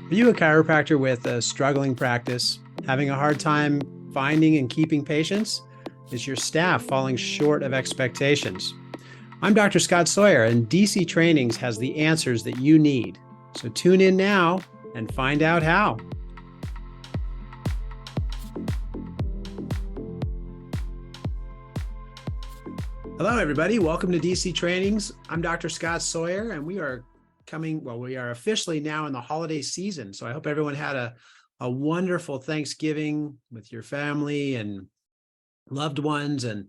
Are you a chiropractor with a struggling practice, having a hard time finding and keeping patients? Is your staff falling short of expectations? I'm Dr. Scott Sawyer, and DC Trainings has the answers that you need. So tune in now and find out how. Hello, everybody. Welcome to DC Trainings. I'm Dr. Scott Sawyer, and we are officially now in the holiday season. So I hope everyone had a wonderful Thanksgiving with your family and loved ones, and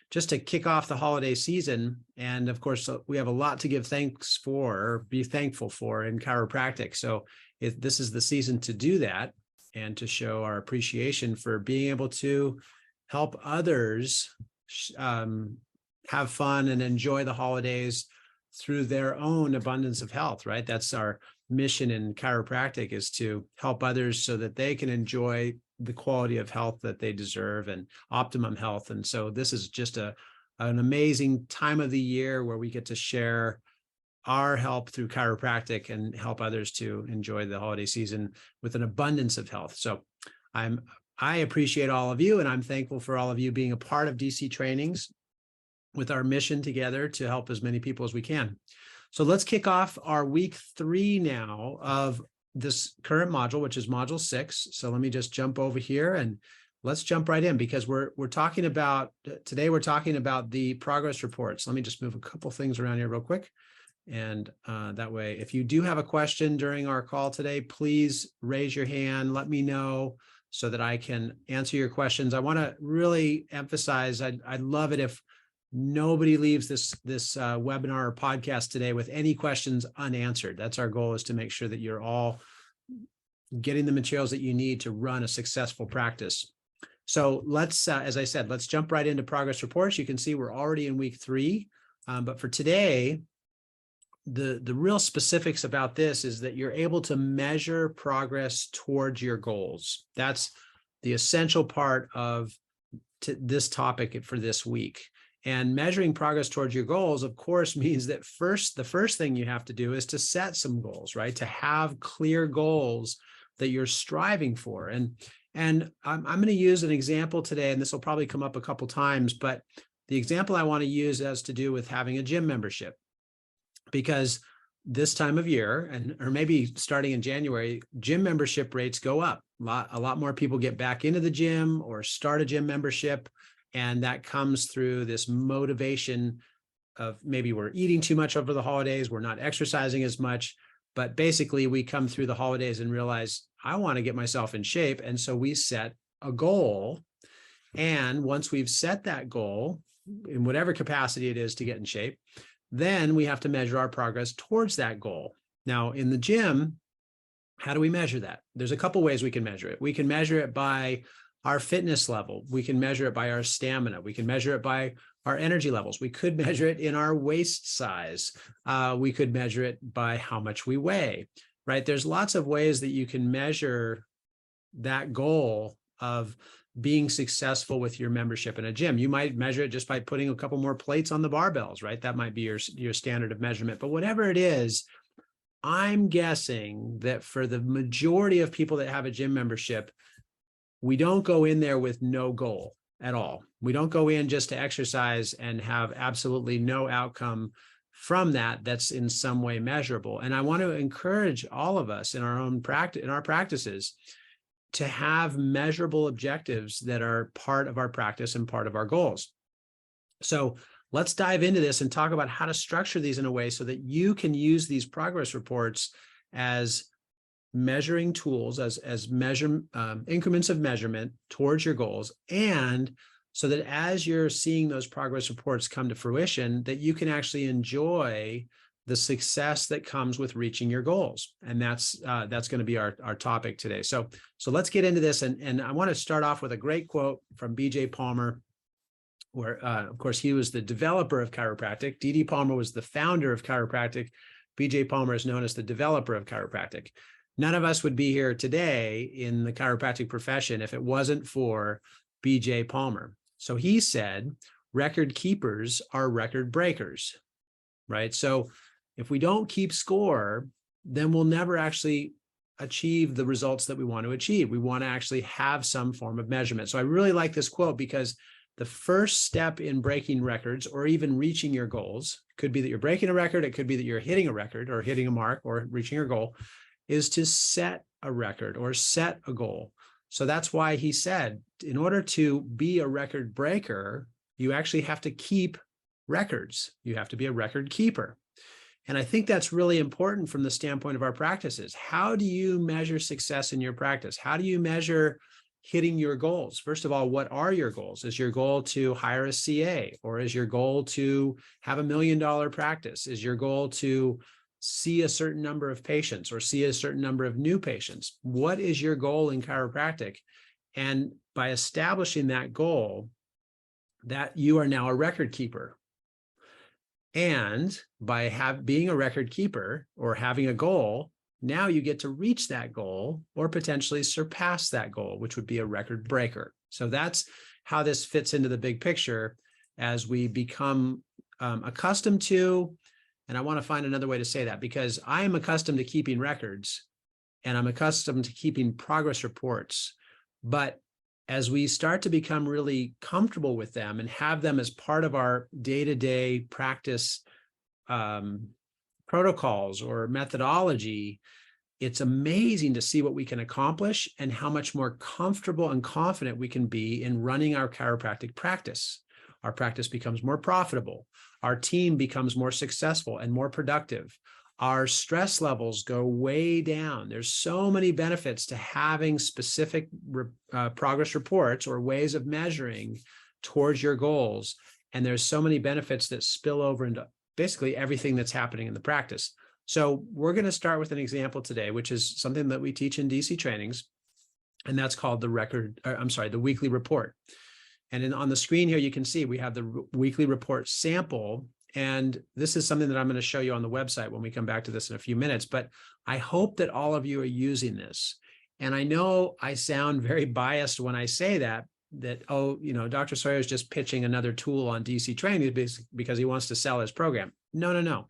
just to kick off the holiday season. And of course, we have a lot to give thanks for, or be thankful for in chiropractic. So this is the season to do that and to show our appreciation for being able to help others have fun and enjoy the holidays through their own abundance of health, right? That's our mission in chiropractic, is to help others so that they can enjoy the quality of health that they deserve and optimum health. And so this is just an amazing time of the year where we get to share our help through chiropractic and help others to enjoy the holiday season with an abundance of health. So I appreciate all of you, and I'm thankful for all of you being a part of DC Trainings with our mission together to help as many people as we can. So let's kick off our week 3 now of this current module, which is module 6. So let me just jump over here and let's jump right in, because we're talking about today, we're talking about the progress reports. Let me just move a couple things around here real quick. And that way, if you do have a question during our call today, please raise your hand, let me know so that I can answer your questions. I want to really emphasize, I'd love it if nobody leaves this webinar or podcast today with any questions unanswered. That's our goal, is to make sure that you're all getting the materials that you need to run a successful practice. So let's, as I said, let's jump right into progress reports. You can see we're already in week 3, but for today, the real specifics about this is that you're able to measure progress towards your goals. That's the essential part of this topic for this week. And measuring progress towards your goals, of course, means that the first thing you have to do is to set some goals, right? To have clear goals that you're striving for. And I'm going to use an example today, and this will probably come up a couple times, but the example I want to use has to do with having a gym membership. Because this time of year, or maybe starting in January, gym membership rates go up. A lot more people get back into the gym or start a gym membership. And that comes through this motivation of maybe we're eating too much over the holidays, we're not exercising as much, but basically we come through the holidays and realize, I want to get myself in shape. And so we set a goal. And once we've set that goal, in whatever capacity it is to get in shape, then we have to measure our progress towards that goal. Now, in the gym, how do we measure that? There's a couple ways we can measure it. We can measure it by our fitness level. We can measure it by our stamina. We can measure it by our energy levels. We could measure it in our waist size. We could measure it by how much we weigh, right? There's lots of ways that you can measure that goal of being successful with your membership in a gym. You might measure it just by putting a couple more plates on the barbells, right? That might be your standard of measurement. But whatever it is, I'm guessing that for the majority of people that have a gym membership, we don't go in there with no goal at all. We don't go in just to exercise and have absolutely no outcome from that that's in some way measurable. And I want to encourage all of us in our own practice, in our practices, to have measurable objectives that are part of our practice and part of our goals. So let's dive into this and talk about how to structure these in a way so that you can use these progress reports as measuring tools, as increments of measurement towards your goals, and so that as you're seeing those progress reports come to fruition, that you can actually enjoy the success that comes with reaching your goals. And that's going to be our topic today. So let's get into this. And I want to start off with a great quote from B.J. Palmer, where, of course, he was the developer of chiropractic. D.D. Palmer was the founder of chiropractic. B.J. Palmer is known as the developer of chiropractic. None of us would be here today in the chiropractic profession if it wasn't for B.J. Palmer. So he said, record keepers are record breakers, right? So if we don't keep score, then we'll never actually achieve the results that we want to achieve. We want to actually have some form of measurement. So I really like this quote because the first step in breaking records or even reaching your goals, could be that you're breaking a record, it could be that you're hitting a record or hitting a mark or reaching your goal, is to set a record or set a goal. So that's why he said, in order to be a record breaker, you actually have to keep records. You have to be a record keeper. And I think that's really important from the standpoint of our practices. How do you measure success in your practice? How do you measure hitting your goals? First of all, what are your goals? Is your goal to hire a CA? Or is your goal to have $1 million practice? Is your goal to see a certain number of patients or see a certain number of new patients? What is your goal in chiropractic? And by establishing that goal, that you are now a record keeper. And by being a record keeper or having a goal, now you get to reach that goal or potentially surpass that goal, which would be a record breaker. So that's how this fits into the big picture as we become accustomed to, and I want to find another way to say that, because I am accustomed to keeping records and I'm accustomed to keeping progress reports. But as we start to become really comfortable with them and have them as part of our day-to-day practice protocols or methodology, it's amazing to see what we can accomplish and how much more comfortable and confident we can be in running our chiropractic practice. Our practice becomes more profitable. Our team becomes more successful and more productive. Our stress levels go way down. There's so many benefits to having specific progress reports or ways of measuring towards your goals. And there's so many benefits that spill over into basically everything that's happening in the practice. So we're going to start with an example today, which is something that we teach in DC trainings, and that's called the weekly report. And on the screen here, you can see we have the weekly report sample. And this is something that I'm going to show you on the website when we come back to this in a few minutes. But I hope that all of you are using this. And I know I sound very biased when I say that, oh, Dr. Sawyer is just pitching another tool on DC training because he wants to sell his program. No.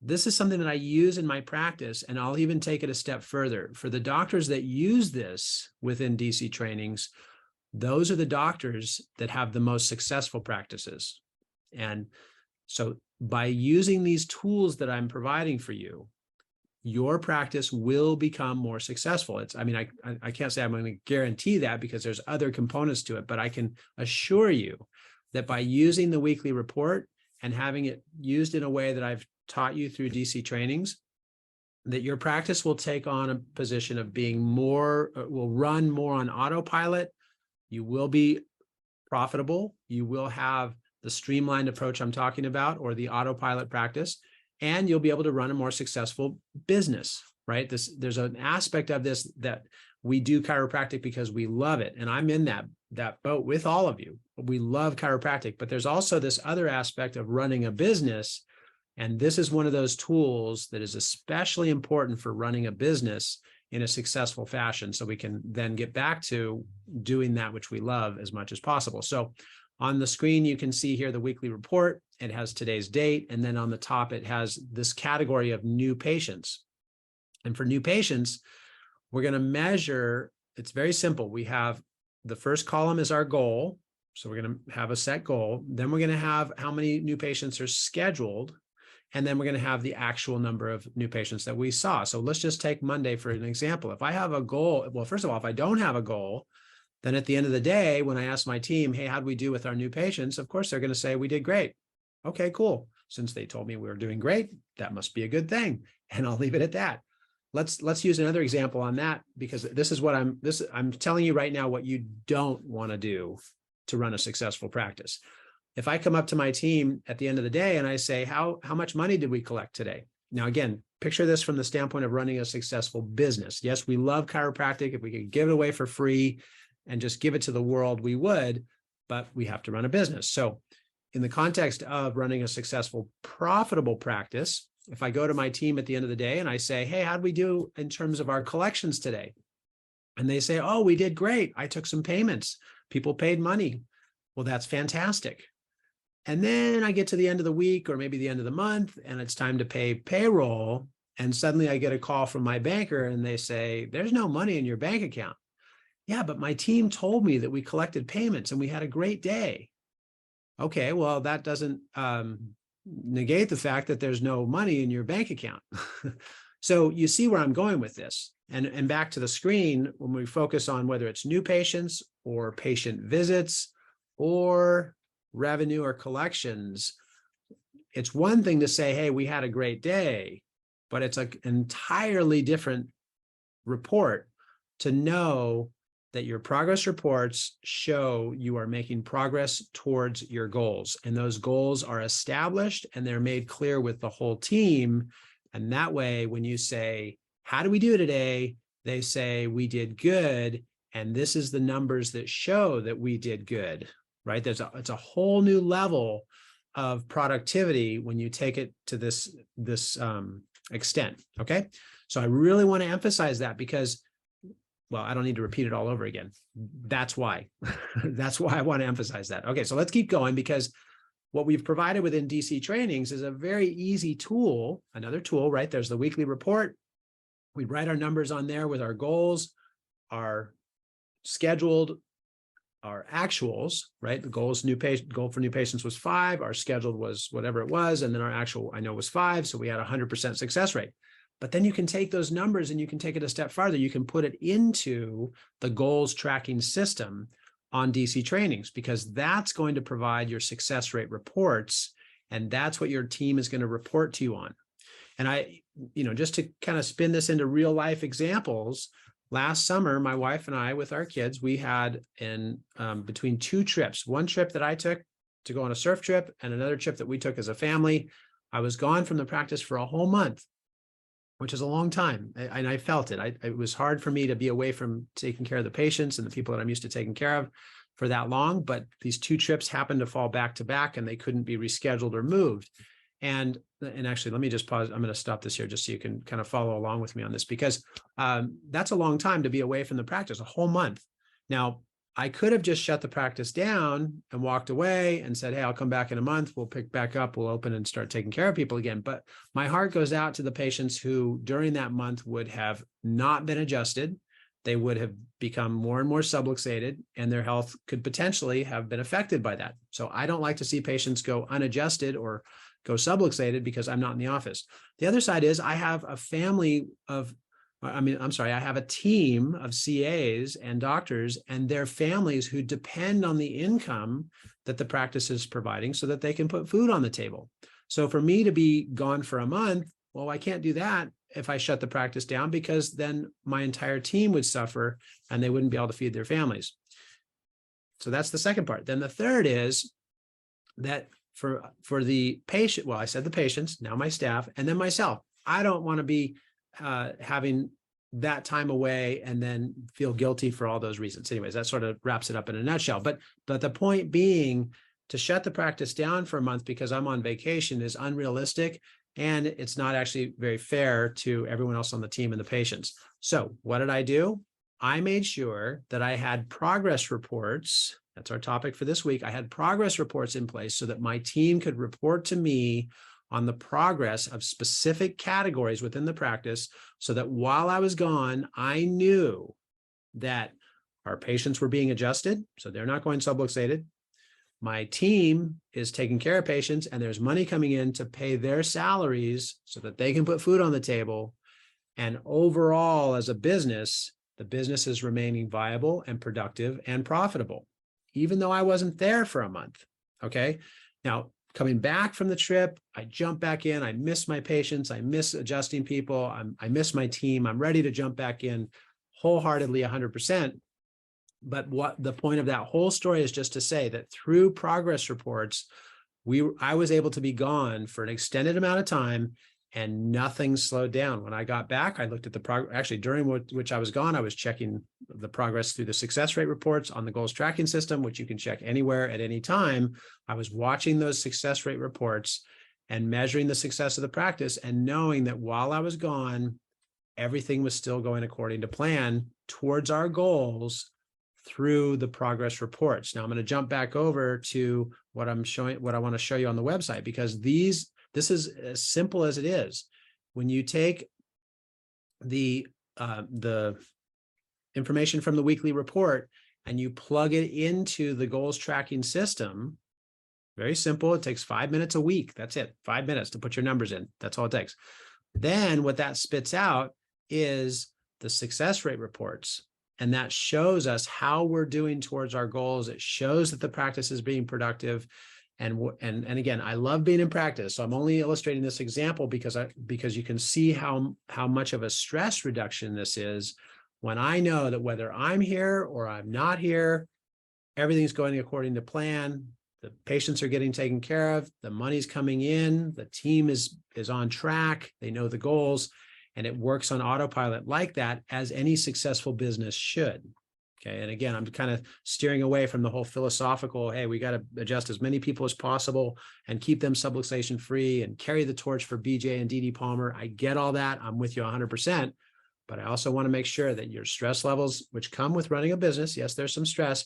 This is something that I use in my practice, and I'll even take it a step further. For the doctors that use this within DC trainings, those are the doctors that have the most successful practices. And so by using these tools that I'm providing for you, your practice will become more successful. I can't say I'm going to guarantee that because there's other components to it, but I can assure you that by using the weekly report and having it used in a way that I've taught you through DC trainings, that your practice will take on a position of will run more on autopilot. You will be profitable. You will have the streamlined approach I'm talking about, or the autopilot practice, and you'll be able to run a more successful business, right? There's an aspect of this that we do chiropractic because we love it. And I'm in that boat with all of you. We love chiropractic, but there's also this other aspect of running a business. And this is one of those tools that is especially important for running a business in a successful fashion. So we can then get back to doing that which we love as much as possible. So on the screen, you can see here the weekly report. It has today's date. And then on the top, it has this category of new patients. And for new patients, we're going to measure, it's very simple. We have the first column is our goal. So we're going to have a set goal. Then we're going to have how many new patients are scheduled. And then we're going to have the actual number of new patients that we saw. So let's just take Monday for an example. If I have a goal, well, first of all, if I don't have a goal, then at the end of the day, when I ask my team, hey, how'd we do with our new patients? Of course, they're going to say, we did great. Okay, cool. Since they told me we were doing great, that must be a good thing. And I'll leave it at that. Let's use another example on that, because this is what I'm telling you right now, what you don't want to do to run a successful practice. If I come up to my team at the end of the day and I say, how much money did we collect today? Now, again, picture this from the standpoint of running a successful business. Yes, we love chiropractic. If we could give it away for free and just give it to the world, we would, but we have to run a business. So in the context of running a successful, profitable practice, if I go to my team at the end of the day and I say, hey, how'd we do in terms of our collections today? And they say, oh, we did great. I took some payments. People paid money. Well, that's fantastic. And then I get to the end of the week or maybe the end of the month, and it's time to pay payroll. And suddenly I get a call from my banker and they say, there's no money in your bank account. Yeah, but my team told me that we collected payments and we had a great day. Okay, well, that doesn't negate the fact that there's no money in your bank account. So you see where I'm going with this. And back to the screen, when we focus on whether it's new patients or patient visits or revenue or collections, it's one thing to say, hey, we had a great day, but it's an entirely different report to know that your progress reports show you are making progress towards your goals. And those goals are established and they're made clear with the whole team. And that way, when you say, how do we do today? They say, we did good. And this is the numbers that show that we did good, right? It's a whole new level of productivity when you take it to this extent, okay? So I really want to emphasize that because, well, I don't need to repeat it all over again. That's why. That's why I want to emphasize that. Okay, so let's keep going because what we've provided within DC Trainings is a very easy tool, another tool, right? There's the weekly report. We write our numbers on there with our goals, our scheduled, our actuals, right? The goal for new patients was 5, our scheduled was whatever it was, and then our actual, I know, was 5, so we had a 100% success rate. But then you can take those numbers and you can take it a step farther. You can put it into the goals tracking system on DC Trainings because that's going to provide your success rate reports, and that's what your team is going to report to you on. And just to kind of spin this into real life examples, last summer, my wife and I, with our kids, we had between 2 trips, one trip that I took to go on a surf trip and another trip that we took as a family. I was gone from the practice for a whole month, which is a long time. And I felt it. It was hard for me to be away from taking care of the patients and the people that I'm used to taking care of for that long. But these 2 trips happened to fall back to back and they couldn't be rescheduled or moved. And actually, let me just pause. I'm going to stop this here just so you can kind of follow along with me on this, because that's a long time to be away from the practice, a whole month. Now, I could have just shut the practice down and walked away and said, hey, I'll come back in a month. We'll pick back up. We'll open and start taking care of people again. But my heart goes out to the patients who during that month would have not been adjusted. They would have become more and more subluxated and their health could potentially have been affected by that. So I don't like to see patients go unadjusted or go subluxated because I'm not in the office. The other side is I have a I have a team of CAs and doctors and their families who depend on the income that the practice is providing so that they can put food on the table. So for me to be gone for a month, well, I can't do that if I shut the practice down because then my entire team would suffer and they wouldn't be able to feed their families. So that's the second part. Then the third is that for the patient, well, I said the patients, now my staff, and then myself. I don't want to be having that time away and then feel guilty for all those reasons. Anyways, that sort of wraps it up in a nutshell. But the point being, to shut the practice down for a month because I'm on vacation is unrealistic, and it's not actually very fair to everyone else on the team and the patients. So what did I do? I made sure that I had progress reports. That's our topic for this week. I had progress reports in place so that my team could report to me on the progress of specific categories within the practice so that while I was gone, I knew that our patients were being adjusted, so they're not going subluxated. My team is taking care of patients and there's money coming in to pay their salaries so that they can put food on the table. And overall, as a business, the business is remaining viable and productive and profitable, even though I wasn't there for a month. Okay. Now, coming back from the trip, I jump back in. I miss my patients. I miss adjusting people. I miss my team. I'm ready to jump back in wholeheartedly 100%. But what the point of that whole story is just to say that through progress reports, I was able to be gone for an extended amount of time and nothing slowed down. When I got back, I looked at the progress. Actually, during which I was gone, I was checking the progress through the success rate reports on the goals tracking system, which you can check anywhere at any time. I was watching those success rate reports and measuring the success of the practice and knowing that while I was gone, everything was still going according to plan towards our goals through the progress reports. Now I'm going to jump back over to what I want to show you on the website, because this is as simple as it is. when you take the information from the weekly report and you plug it into the goals tracking system, very simple. It takes 5 minutes a week. That's it. 5 minutes to put your numbers in. That's all it takes. Then what that spits out is the success rate reports. And that shows us how we're doing towards our goals. It shows that the practice is being productive. And again, I love being in practice. So I'm only illustrating this example because you can see how much of a stress reduction this is when I know that whether I'm here or I'm not here, everything's going according to plan. The patients are getting taken care of. The money's coming in. The team is on track. They know the goals, and it works on autopilot like that, as any successful business should. Okay. And again, I'm kind of steering away from the whole philosophical, hey, we got to adjust as many people as possible and keep them subluxation free and carry the torch for BJ and DD Palmer. I get all that. I'm with you 100%. But I also want to make sure that your stress levels, which come with running a business, yes, there's some stress,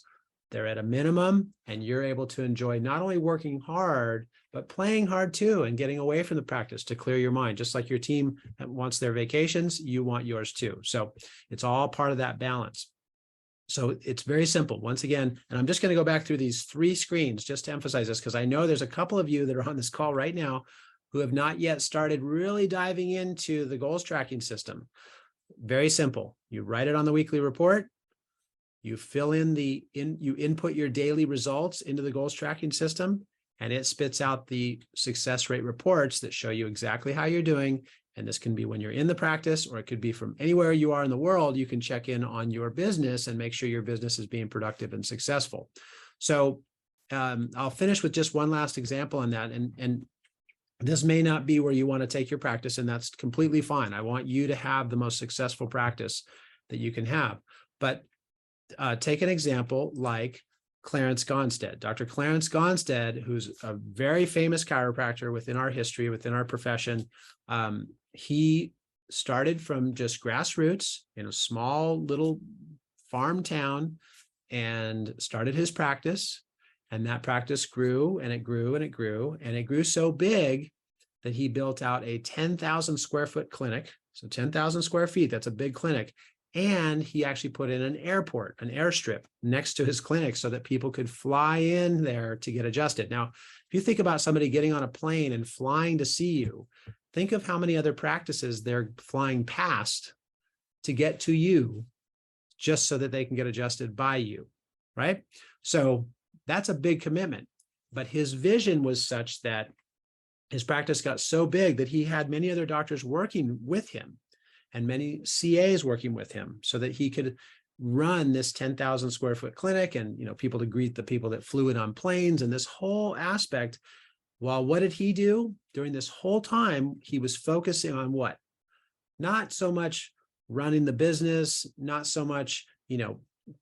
they're at a minimum, and you're able to enjoy not only working hard, but playing hard too, and getting away from the practice to clear your mind. Just like your team wants their vacations, you want yours too. So it's all part of that balance. So it's very simple. Once again, and I'm just going to go back through these 3 screens just to emphasize this, because I know there's a couple of you that are on this call right now who have not yet started really diving into the goals tracking system. Very simple. You write it on the weekly report. You fill in you input your daily results into the goals tracking system, and it spits out the success rate reports that show you exactly how you're doing. And this can be when you're in the practice, or it could be from anywhere you are in the world. You can check in on your business and make sure your business is being productive and successful. So I'll finish with just one last example on that. And this may not be where you want to take your practice, and that's completely fine. I want you to have the most successful practice that you can have. But take an example like Clarence Gonstead. Dr. Clarence Gonstead, who's a very famous chiropractor within our history, within our profession, he started from just grassroots in a small little farm town and started his practice. And that practice grew and it grew and it grew, and it grew so big that he built out a 10,000 square foot clinic. So 10,000 square feet, that's a big clinic. And he actually put in an airport, an airstrip next to his clinic so that people could fly in there to get adjusted. Now, if you think about somebody getting on a plane and flying to see you, think of how many other practices they're flying past to get to you just so that they can get adjusted by you, right? So that's a big commitment. But his vision was such that his practice got so big that he had many other doctors working with him and many CAs working with him so that he could run this 10,000 square foot clinic and, people to greet the people that flew in on planes and this whole aspect. Well, what did he do during this whole time? He was focusing on what? Not so much running the business, not so much,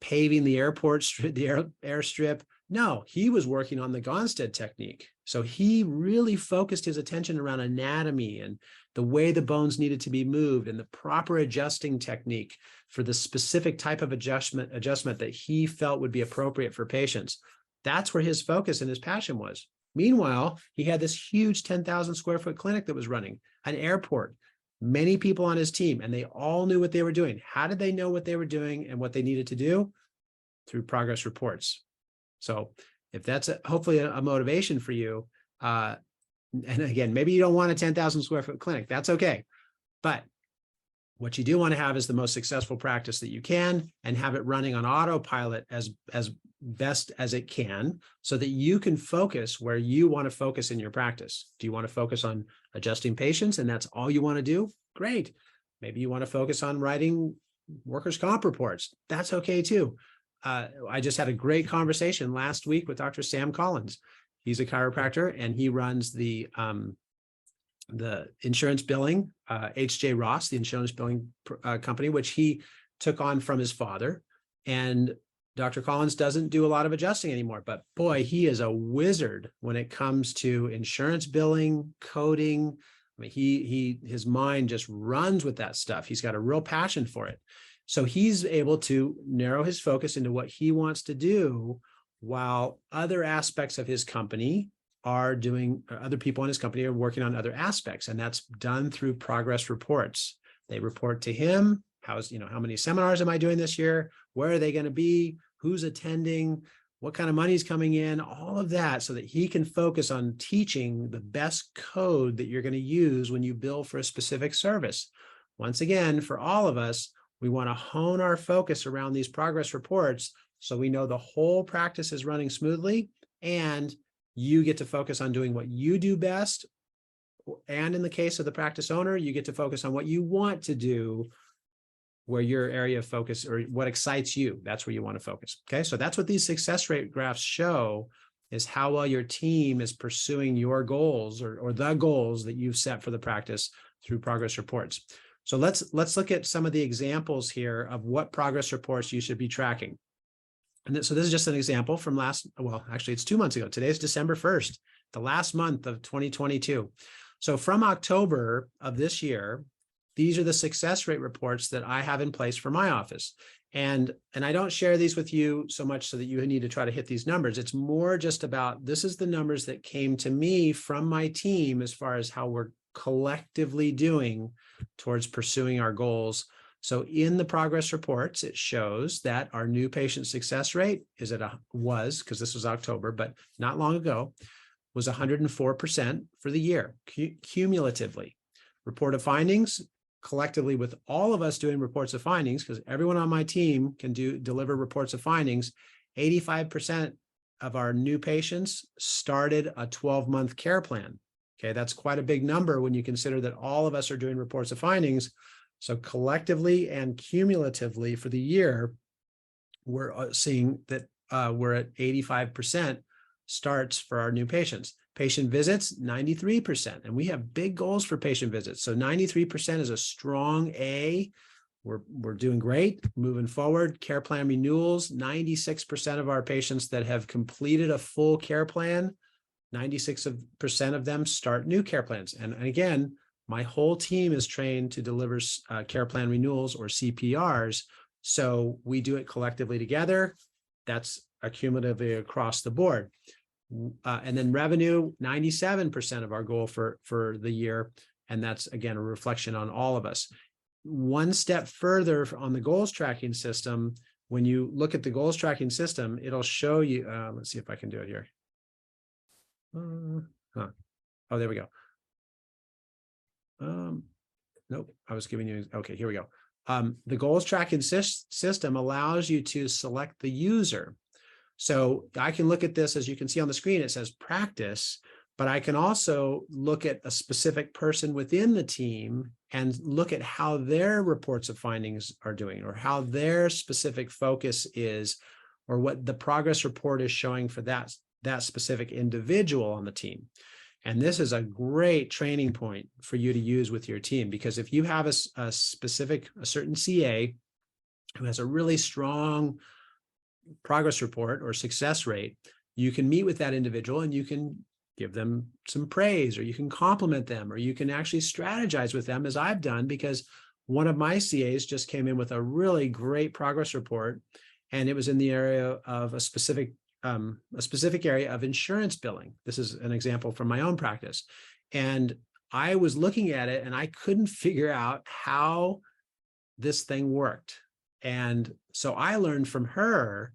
paving the airport, the airstrip. No, he was working on the Gonstead technique. So he really focused his attention around anatomy and the way the bones needed to be moved and the proper adjusting technique for the specific type of adjustment that he felt would be appropriate for patients. That's where his focus and his passion was. Meanwhile, he had this huge 10,000 square foot clinic that was running, an airport, many people on his team, and they all knew what they were doing. How did they know what they were doing and what they needed to do? Through progress reports. So if that's hopefully a motivation for you, and again, maybe you don't want a 10,000 square foot clinic, that's okay. But what you do want to have is the most successful practice that you can and have it running on autopilot as best as it can so that you can focus where you want to focus in your practice. Do you want to focus on adjusting patients and that's all you want to do? Great. Maybe you want to focus on writing workers' comp reports. That's okay too. I just had a great conversation last week with Dr. Sam Collins. He's a chiropractor and he runs the insurance billing, HJ Ross, the insurance billing company, which he took on from his father. And Dr. Collins doesn't do a lot of adjusting anymore, but boy, he is a wizard when it comes to insurance billing, coding. I mean, his mind just runs with that stuff. He's got a real passion for it. So he's able to narrow his focus into what he wants to do while other aspects of his company are doing, other people in his company are working on other aspects, and that's done through progress reports. They report to him, how many seminars am I doing this year? Where are they going to be? Who's attending? What kind of money is coming in? All of that, so that he can focus on teaching the best code that you're going to use when you bill for a specific service. Once again, for all of us, we want to hone our focus around these progress reports so we know the whole practice is running smoothly, and you get to focus on doing what you do best. And in the case of the practice owner, you get to focus on what you want to do, where your area of focus or what excites you. That's where you want to focus. Okay, so that's what these success rate graphs show, is how well your team is pursuing your goals or the goals that you've set for the practice through progress reports. So let's look at some of the examples here of what progress reports you should be tracking. And so this is just an example from actually it's 2 months ago. Today's December 1st, the last month of 2022. So from October of this year, these are the success rate reports that I have in place for my office. And I don't share these with you so much so that you need to try to hit these numbers. It's more just about, this is the numbers that came to me from my team as far as how we're collectively doing towards pursuing our goals. So in the progress reports, it shows that our new patient success rate is because this was October, but not long ago, was 104% for the year, cumulatively. Report of findings, collectively with all of us doing reports of findings, because everyone on my team can deliver reports of findings, 85% of our new patients started a 12-month care plan. Okay, that's quite a big number when you consider that all of us are doing reports of findings. So collectively and cumulatively for the year, we're seeing that we're at 85% starts for our new patients. Patient visits, 93%. And we have big goals for patient visits. So 93% is a strong A. We're doing great, moving forward. Care plan renewals, 96% of our patients that have completed a full care plan, 96% of them start new care plans. And again, my whole team is trained to deliver care plan renewals or CPRs. So we do it collectively together. That's accumulatively across the board. And then revenue, 97% of our goal for the year. And that's, again, a reflection on all of us. One step further on the goals tracking system, when you look at the goals tracking system, it'll show you, let's see if I can do it here. Oh, there we go. Nope, I was giving you, okay, here we go. The goals tracking system allows you to select the user. So I can look at this, as you can see on the screen, it says practice, but I can also look at a specific person within the team and look at how their reports of findings are doing, or how their specific focus is, or what the progress report is showing for that specific individual on the team. And this is a great training point for you to use with your team, because if you have a certain CA who has a really strong progress report or success rate, you can meet with that individual and you can give them some praise, or you can compliment them, or you can actually strategize with them, as I've done, because one of my CAs just came in with a really great progress report, and it was in the area of a specific area of insurance billing. This is an example from my own practice. And I was looking at it and I couldn't figure out how this thing worked. And so I learned from her,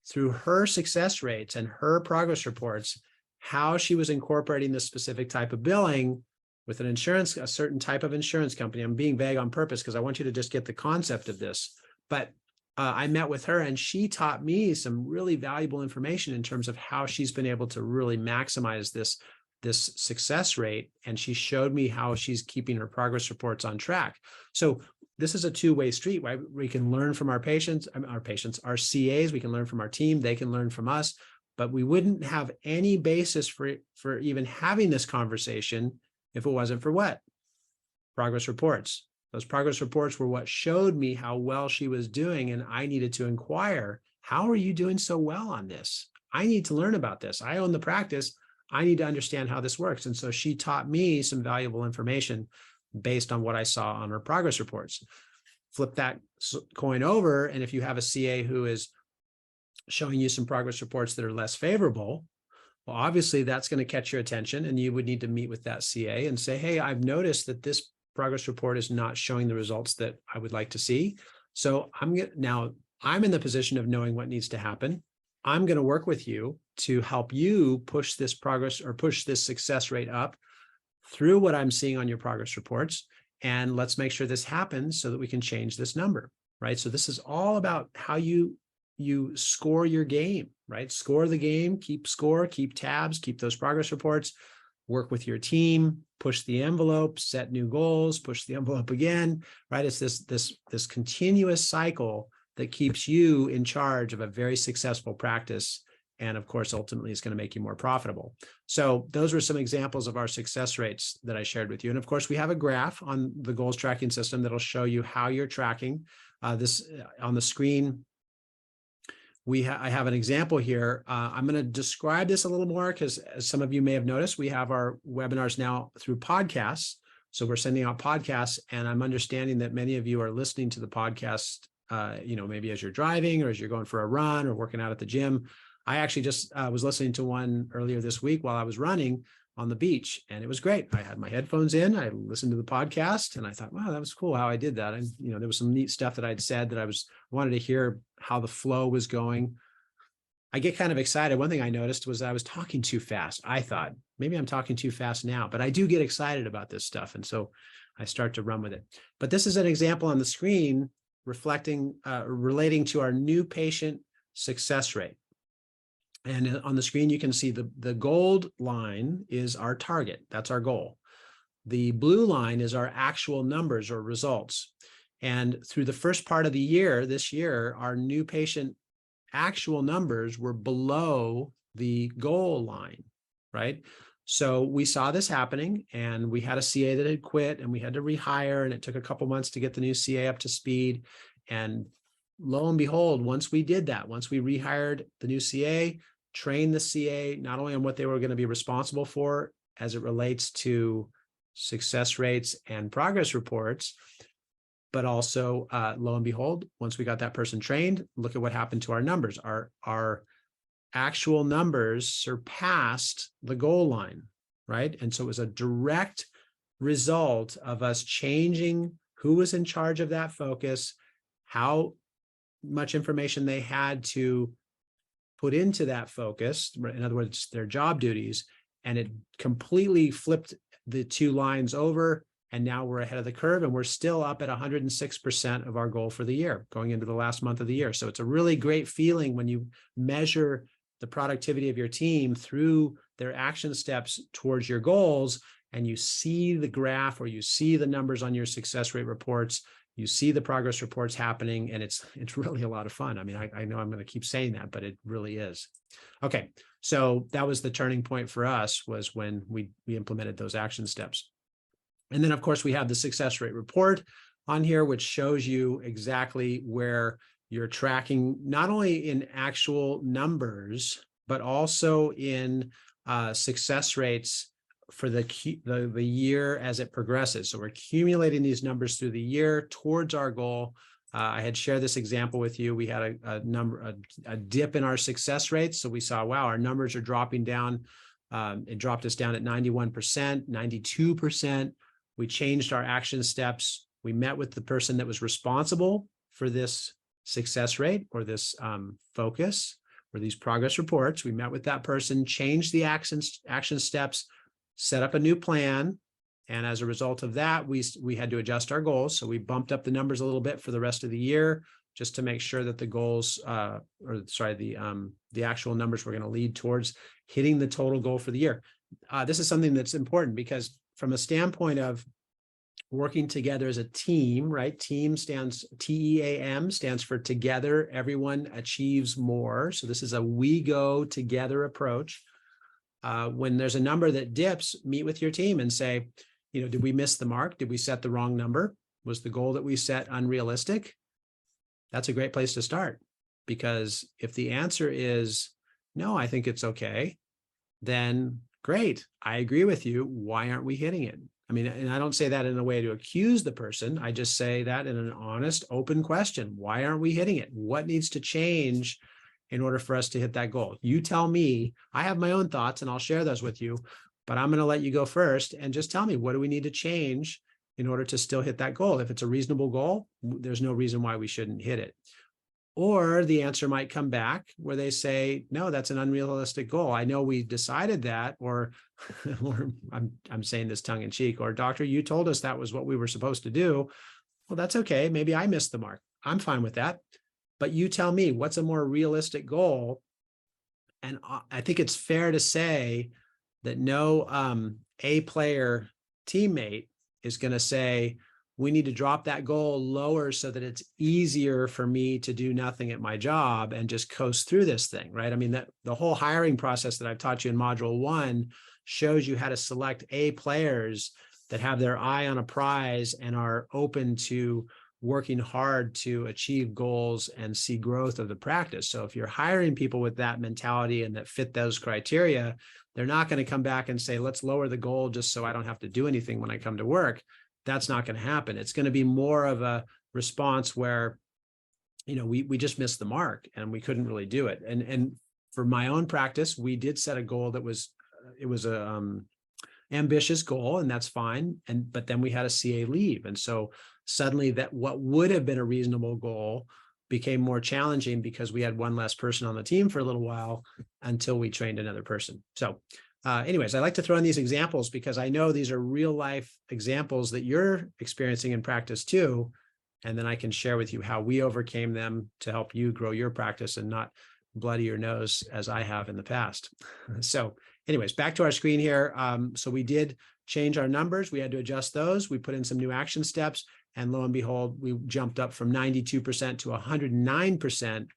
through her success rates and her progress reports, how she was incorporating this specific type of billing with a certain type of insurance company. I'm being vague on purpose because I want you to just get the concept of this. But I met with her and she taught me some really valuable information in terms of how she's been able to really maximize this success rate. And she showed me how she's keeping her progress reports on track. So this is a two-way street, right? We can learn from our CAs, we can learn from our team, they can learn from us, but we wouldn't have any basis for even having this conversation if it wasn't for what? Progress reports. Those progress reports were what showed me how well she was doing, and I needed to inquire, how are you doing so well on this? I need to learn about this. I own the practice. I need to understand how this works. And so she taught me some valuable information based on what I saw on her progress reports. Flip that coin over, and if you have a CA who is showing you some progress reports that are less favorable, Well, obviously that's going to catch your attention, and you would need to meet with that CA and say, hey, I've noticed that this progress report is not showing the results that I would like to see. So I'm in the position of knowing what needs to happen. I'm going to work with you to help you push this progress or push this success rate up through what I'm seeing on your progress reports. And let's make sure this happens so that we can change this number, right? So this is all about how you score your game, right? Score the game, keep score, keep tabs, keep those progress reports, work with your team, push the envelope, set new goals, push the envelope again, right? It's this continuous cycle that keeps you in charge of a very successful practice. And of course, ultimately, it's going to make you more profitable. So those were some examples of our success rates that I shared with you. And of course, we have a graph on the goals tracking system that'll show you how you're tracking. This on the screen, I have an example here. I'm going to describe this a little more because, as some of you may have noticed, we have our webinars now through podcasts. So we're sending out podcasts, and I'm understanding that many of you are listening to the podcast, maybe as you're driving or as you're going for a run or working out at the gym. I actually just was listening to one earlier this week while I was running on the beach, and it was great. I had my headphones in, I listened to the podcast, and I thought, wow, that was cool how I did that. And, there was some neat stuff that I'd said that I wanted to hear how the flow was going. I get kind of excited. One thing I noticed was I was talking too fast. I thought maybe I'm talking too fast now, but I do get excited about this stuff. And so I start to run with it. But this is an example on the screen relating to our new patient success rate. And on the screen, you can see the gold line is our target. That's our goal. The blue line is our actual numbers or results. And through the first part of the year, this year, our new patient actual numbers were below the goal line, right? So we saw this happening, and we had a CA that had quit, and we had to rehire, and it took a couple months to get the new CA up to speed. And lo and behold, once we did that, once we rehired the new CA, trained the CA not only on what they were going to be responsible for as it relates to success rates and progress reports, but also, lo and behold, once we got that person trained, look at what happened to our numbers. Our actual numbers surpassed the goal line, right? And so it was a direct result of us changing who was in charge of that focus, how much information they had to put into that focus, in other words, their job duties, and it completely flipped the two lines over. And now we're ahead of the curve, and we're still up at 106% of our goal for the year, going into the last month of the year. So it's a really great feeling when you measure the productivity of your team through their action steps towards your goals, and you see the graph or you see the numbers on your success rate reports, you see the progress reports happening, and it's really a lot of fun. I mean, I know I'm going to keep saying that, but it really is. Okay, so that was the turning point for us, was when we implemented those action steps. And then, of course, we have the success rate report on here, which shows you exactly where you're tracking, not only in actual numbers, but also in success rates for the year as it progresses. So we're accumulating these numbers through the year towards our goal. I had shared this example with you. We had a dip in our success rates. So we saw, wow, our numbers are dropping down. It dropped us down at 91%, 92%. We changed our action steps. We met with the person that was responsible for this success rate or this focus or these progress reports. We met with that person, changed the action steps, set up a new plan. And as a result of that, we had to adjust our goals. So we bumped up the numbers a little bit for the rest of the year, just to make sure that the goals, the actual numbers were going to lead towards hitting the total goal for the year. This is something that's important because from a standpoint of working together as a team, right? TEAM stands for together, everyone achieves more. So this is a we go together approach. When there's a number that dips, meet with your team and say, did we miss the mark? Did we set the wrong number? Was the goal that we set unrealistic? That's a great place to start, because if the answer is no, I think it's okay, then great. I agree with you. Why aren't we hitting it? I mean, and I don't say that in a way to accuse the person. I just say that in an honest, open question. Why aren't we hitting it? What needs to change? in order for us to hit that goal? You tell me. I have my own thoughts and I'll share those with you, but I'm going to let you go first and just tell me, what do we need to change in order to still hit that goal? If it's a reasonable goal, there's no reason why we shouldn't hit it. Or the answer might come back where they say, no, that's an unrealistic goal. I know we decided that, or I'm saying this tongue in cheek, or doctor, you told us that was what we were supposed to do. Well, that's okay. Maybe I missed the mark. I'm fine with that. But you tell me, what's a more realistic goal? And I think it's fair to say that no A player teammate is going to say, we need to drop that goal lower so that it's easier for me to do nothing at my job and just coast through this thing, right? I mean, that the whole hiring process that I've taught you in module 1 shows you how to select A players that have their eye on a prize and are open to working hard to achieve goals and see growth of the practice. So if you're hiring people with that mentality and that fit those criteria, they're not going to come back and say, let's lower the goal just so I don't have to do anything when I come to work. That's not going to happen. It's going to be more of a response where, we just missed the mark and we couldn't really do it. And for my own practice, we did set a goal that was a ambitious goal, and that's fine. But then we had a CA leave. And so suddenly that what would have been a reasonable goal became more challenging because we had one less person on the team for a little while until we trained another person. So anyways, I like to throw in these examples because I know these are real life examples that you're experiencing in practice too. And then I can share with you how we overcame them to help you grow your practice and not bloody your nose as I have in the past. So anyways, back to our screen here. So we did change our numbers. We had to adjust those. We put in some new action steps, and lo and behold, we jumped up from 92% to 109%.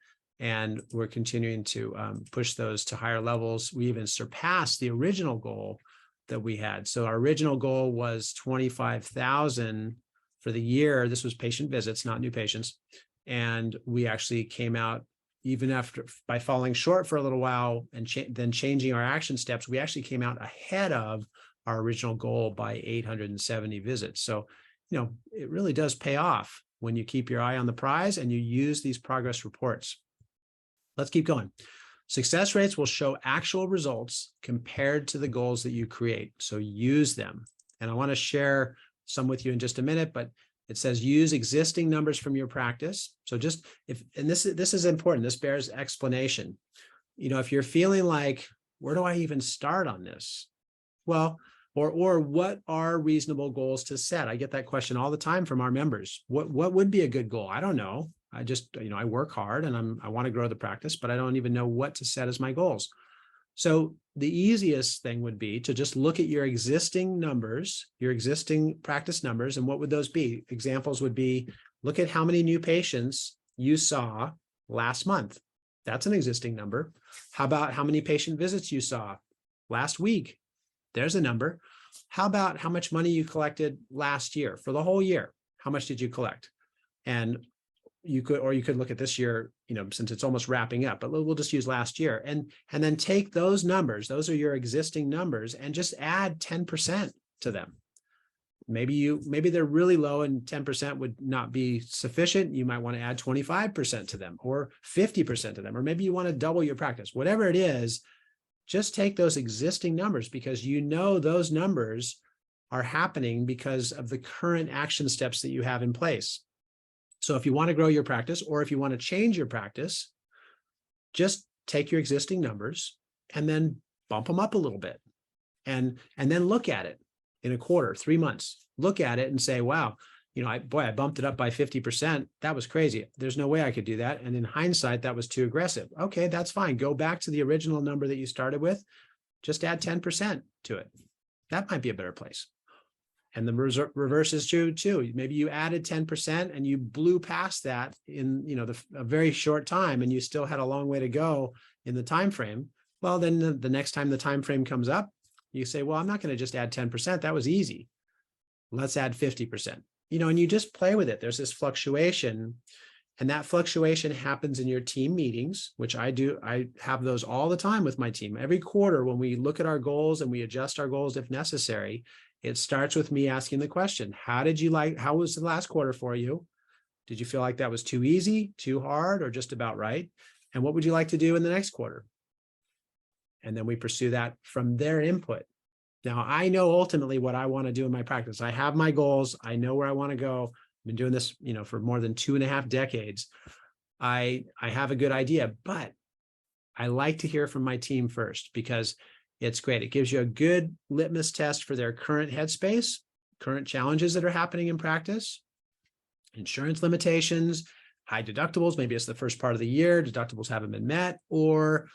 And we're continuing to push those to higher levels. We even surpassed the original goal that we had. So our original goal was 25,000 for the year. This was patient visits, not new patients. And we actually came out, even after, by falling short for a little while and then changing our action steps, we actually came out ahead of our original goal by 870 visits. So, it really does pay off when you keep your eye on the prize and you use these progress reports. Let's keep going. Success rates will show actual results compared to the goals that you create. So use them. And I want to share some with you in just a minute, but it says use existing numbers from your practice. So just this is important. This bears explanation. If you're feeling like, where do I even start on this? Well, or what are reasonable goals to set? I get that question all the time from our members. What would be a good goal? I don't know. I just, I work hard and I want to grow the practice, but I don't even know what to set as my goals. So the easiest thing would be to just look at your existing numbers, your existing practice numbers. And what would those be? Examples would be, look at how many new patients you saw last month. That's an existing number. How about how many patient visits you saw last week? There's a number. How about how much money you collected last year for the whole year? How much did you collect? And you could look at this year, since it's almost wrapping up, but we'll just use last year and then take those numbers. Those are your existing numbers and just add 10% to them. Maybe they're really low and 10% would not be sufficient. You might want to add 25% to them or 50% to them, or maybe you want to double your practice, whatever it is. Just take those existing numbers because those numbers are happening because of the current action steps that you have in place. So if you want to grow your practice or if you want to change your practice, just take your existing numbers and then bump them up a little bit and then look at it in a quarter, 3 months. Look at it and say, wow, I bumped it up by 50%. That was crazy. There's no way I could do that. And in hindsight, that was too aggressive. Okay, that's fine. Go back to the original number that you started with. Just add 10% to it. That might be a better place. And the reverse is true too. Maybe you added 10% and you blew past that in a very short time, and you still had a long way to go in the time frame. Well, then the next time the time frame comes up, you say, well, I'm not going to just add 10%. That was easy. Let's add 50%. And you just play with it. There's this fluctuation, and that fluctuation happens in your team meetings, which I do. I have those all the time with my team. Every quarter when we look at our goals and we adjust our goals if necessary, it starts with me asking the question, how was the last quarter for you? Did you feel like that was too easy, too hard, or just about right? And what would you like to do in the next quarter? And then we pursue that from their input. Now, I know ultimately what I want to do in my practice. I have my goals. I know where I want to go. I've been doing this, for more than 2.5 decades. I have a good idea, but I like to hear from my team first because it's great. It gives you a good litmus test for their current headspace, current challenges that are happening in practice, insurance limitations, high deductibles. Maybe it's the first part of the year, deductibles haven't been met, or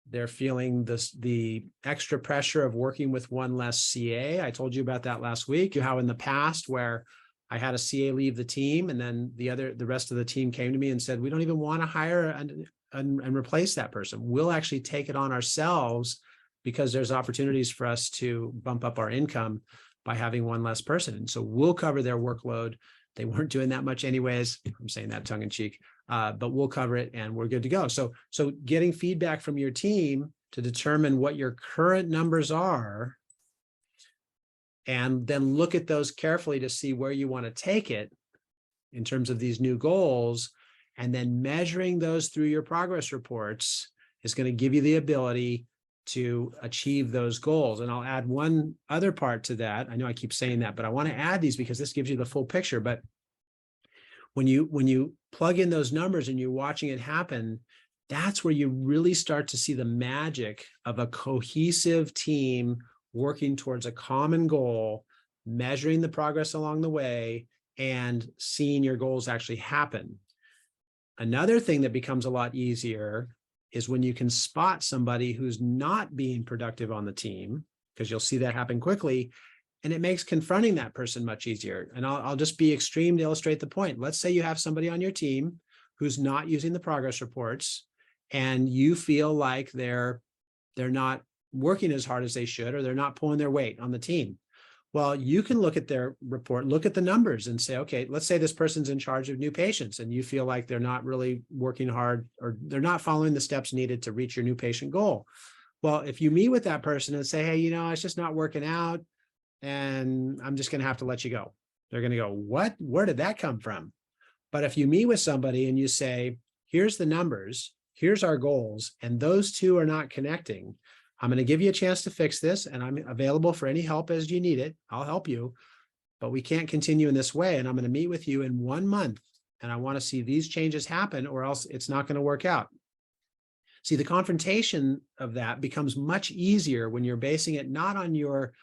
they're feeling the extra pressure of working with one less CA. I told you about that last week, how in the past where I had a CA leave the team and then the rest of the team came to me and said, we don't even want to hire and replace that person. We'll actually take it on ourselves because there's opportunities for us to bump up our income by having one less person. And so we'll cover their workload. They weren't doing that much anyways. I'm saying that tongue in cheek, but we'll cover it and we're good to go. So getting feedback from your team to determine what your current numbers are, and then look at those carefully to see where you want to take it in terms of these new goals, and then measuring those through your progress reports is going to give you the ability to achieve those goals. And I'll add one other part to that. I know I keep saying that, but I want to add these because this gives you the full picture. But when you plug in those numbers and you're watching it happen, that's where you really start to see the magic of a cohesive team working towards a common goal, measuring the progress along the way, and seeing your goals actually happen. Another thing that becomes a lot easier is when you can spot somebody who's not being productive on the team, because you'll see that happen quickly, and it makes confronting that person much easier. And I'll just be extreme to illustrate the point. Let's say you have somebody on your team who's not using the progress reports, and you feel like they're not working as hard as they should, or they're not pulling their weight on the team. Well, you can look at their report, look at the numbers and say, okay, let's say this person's in charge of new patients and you feel like they're not really working hard or they're not following the steps needed to reach your new patient goal. Well, if you meet with that person and say, hey, it's just not working out and I'm just going to have to let you go. They're going to go, what? Where did that come from? But if you meet with somebody and you say, here's the numbers, here's our goals, and those two are not connecting, I'm going to give you a chance to fix this, and I'm available for any help as you need it. I'll help you, but we can't continue in this way. And I'm going to meet with you in 1 month, and I want to see these changes happen, or else it's not going to work out. See, the confrontation of that becomes much easier when you're basing it not on your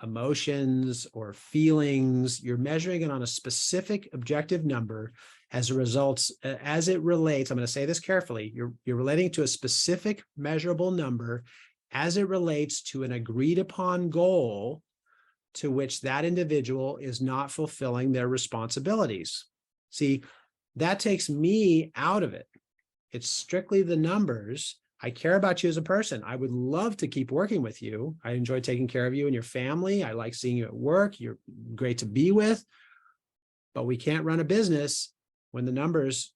emotions or feelings. You're measuring it on a specific objective number as it relates. I'm going to say this carefully. You're relating to a specific measurable number as it relates to an agreed upon goal to which that individual is not fulfilling their responsibilities. See, that takes me out of it. It's strictly the numbers. I care about you as a person. I would love to keep working with you. I enjoy taking care of you and your family. I like seeing you at work. You're great to be with, but we can't run a business when the numbers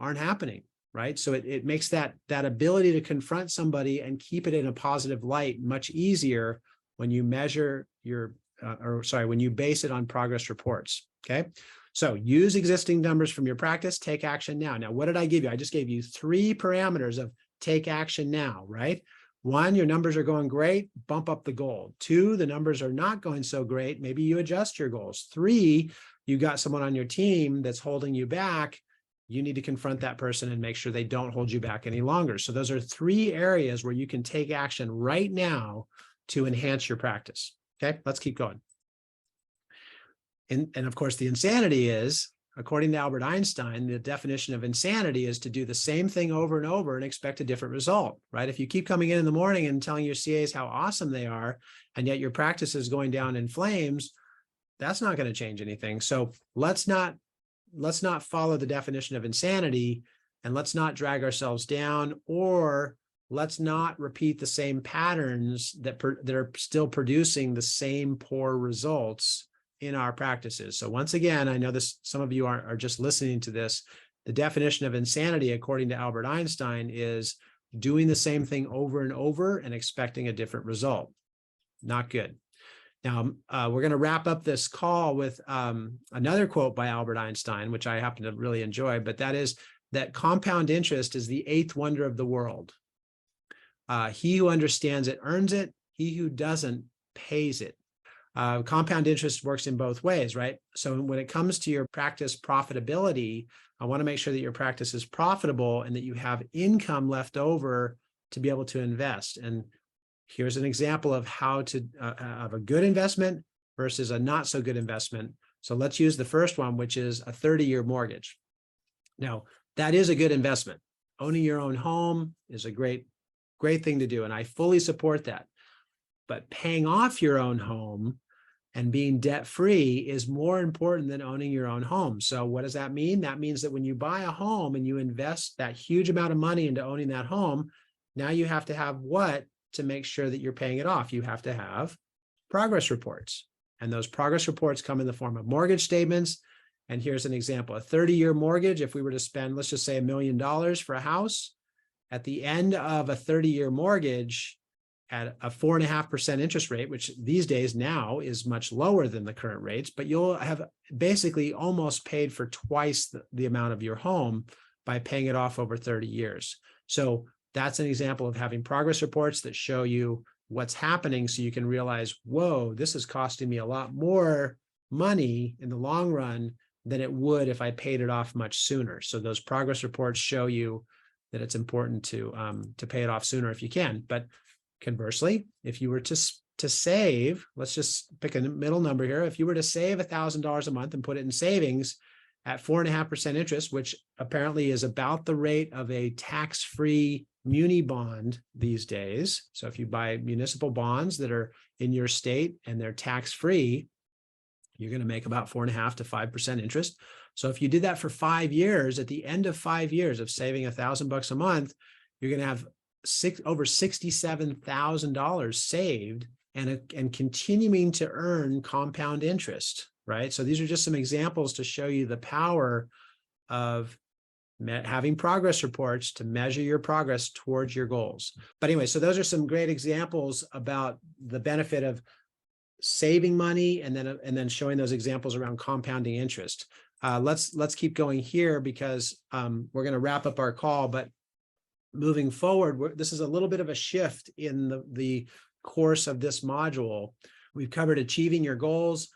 aren't happening. Right. So it makes that ability to confront somebody and keep it in a positive light much easier when you measure when you base it on progress reports. Okay. So use existing numbers from your practice, take action now. Now, what did I give you? I just gave you 3 parameters of take action now, right? 1, your numbers are going great, bump up the goal. 2, the numbers are not going so great. Maybe you adjust your goals. 3, you got someone on your team that's holding you back. You need to confront that person and make sure they don't hold you back any longer. So those are 3 areas where you can take action right now to enhance your practice. Okay, let's keep going. And of course, the insanity is, according to Albert Einstein, the definition of insanity is to do the same thing over and over and expect a different result, right? If you keep coming in the morning and telling your CAs how awesome they are, and yet your practice is going down in flames, that's not going to change anything. So let's not follow the definition of insanity, and let's not drag ourselves down, or let's not repeat the same patterns that are still producing the same poor results in our practices. So once again, I know some of you are just listening to this. The definition of insanity, according to Albert Einstein, is doing the same thing over and over and expecting a different result. Not good. Now, we're going to wrap up this call with another quote by Albert Einstein, which I happen to really enjoy, but that is, that compound interest is the eighth wonder of the world. He who understands it earns it. He who doesn't pays it. Compound interest works in both ways, right? So when it comes to your practice profitability, I want to make sure that your practice is profitable and that you have income left over to be able to invest. And here's an example of how to of a good investment versus a not so good investment. So let's use the first one, which is a 30-year mortgage. Now, that is a good investment. Owning your own home is a great thing to do, and I fully support that. But paying off your own home and being debt-free is more important than owning your own home. So what does that mean? That means that when you buy a home and you invest that huge amount of money into owning that home, now you have to have what to make sure that you're paying it off? You have to have progress reports. And those progress reports come in the form of mortgage statements. And here's an example, a 30-year mortgage. If we were to spend, let's just say $1 million for a house, at the end of a 30-year mortgage, at a 4.5% interest rate, which these days now is much lower than the current rates, but you'll have basically almost paid for twice the amount of your home by paying it off over 30 years. So that's an example of having progress reports that show you what's happening so you can realize, whoa, this is costing me a lot more money in the long run than it would if I paid it off much sooner. So those progress reports show you that it's important to pay it off sooner if you can. But conversely, if you were to save, let's just pick a middle number here. If you were to save $1,000 a month and put it in savings at 4.5% interest, which apparently is about the rate of a tax-free muni bond these days. So if you buy municipal bonds that are in your state and they're tax-free, you're going to make about 4.5 to 5% interest. So if you did that for 5 years, at the end of 5 years of saving $1,000 a month, you're going to have over $67,000 saved and continuing to earn compound interest, right? So these are just some examples to show you the power of having progress reports to measure your progress towards your goals. But anyway, so those are some great examples about the benefit of saving money and then showing those examples around compounding interest. Let's keep going here because we're going to wrap up our call, but moving forward, this is a little bit of a shift in the course of this module. We've covered achieving your goals.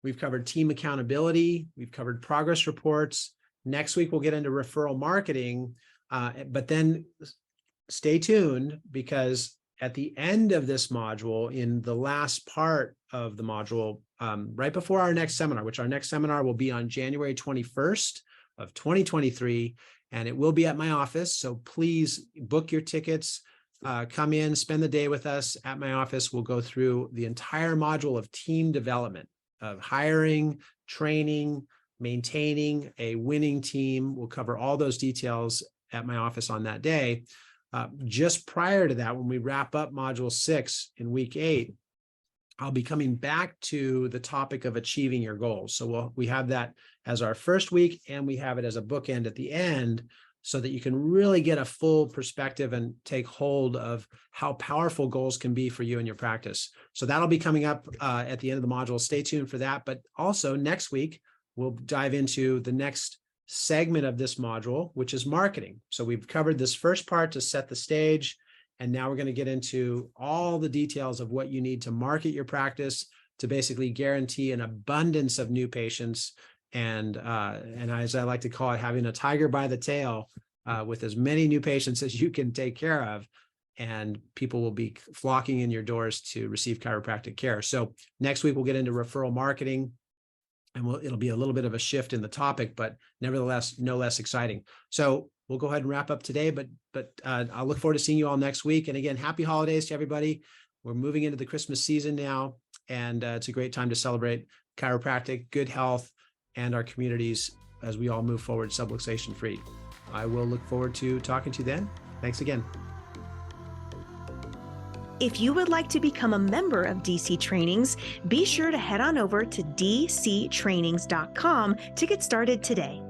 We've covered team accountability. We've covered progress reports. Next week, we'll get into referral marketing, but then stay tuned because at the end of this module, in the last part of the module, right before our next seminar, which our next seminar will be on January 21st of 2023, and it will be at my office. So please book your tickets, come in, spend the day with us at my office. We'll go through the entire module of team development, of hiring, training, maintaining a winning team. We'll cover all those details at my office on that day. Just prior to that, when we wrap up module 6 in week 8, I'll be coming back to the topic of achieving your goals. So we have that as our first week, and we have it as a bookend at the end so that you can really get a full perspective and take hold of how powerful goals can be for you and your practice. So that'll be coming up at the end of the module. Stay tuned for that. But also next week, we'll dive into the next segment of this module, which is marketing. So we've covered this first part to set the stage. And now we're going to get into all the details of what you need to market your practice to basically guarantee an abundance of new patients. And as I like to call it, having a tiger by the tail with as many new patients as you can take care of. And people will be flocking in your doors to receive chiropractic care. So next week, we'll get into referral marketing. And it'll be a little bit of a shift in the topic, but nevertheless, no less exciting. So we'll go ahead and wrap up today, but I'll look forward to seeing you all next week. And again, happy holidays to everybody. We're moving into the Christmas season now, and it's a great time to celebrate chiropractic, good health, and our communities as we all move forward subluxation free. I will look forward to talking to you then. Thanks again. If you would like to become a member of DC Trainings, be sure to head on over to dctrainings.com to get started today.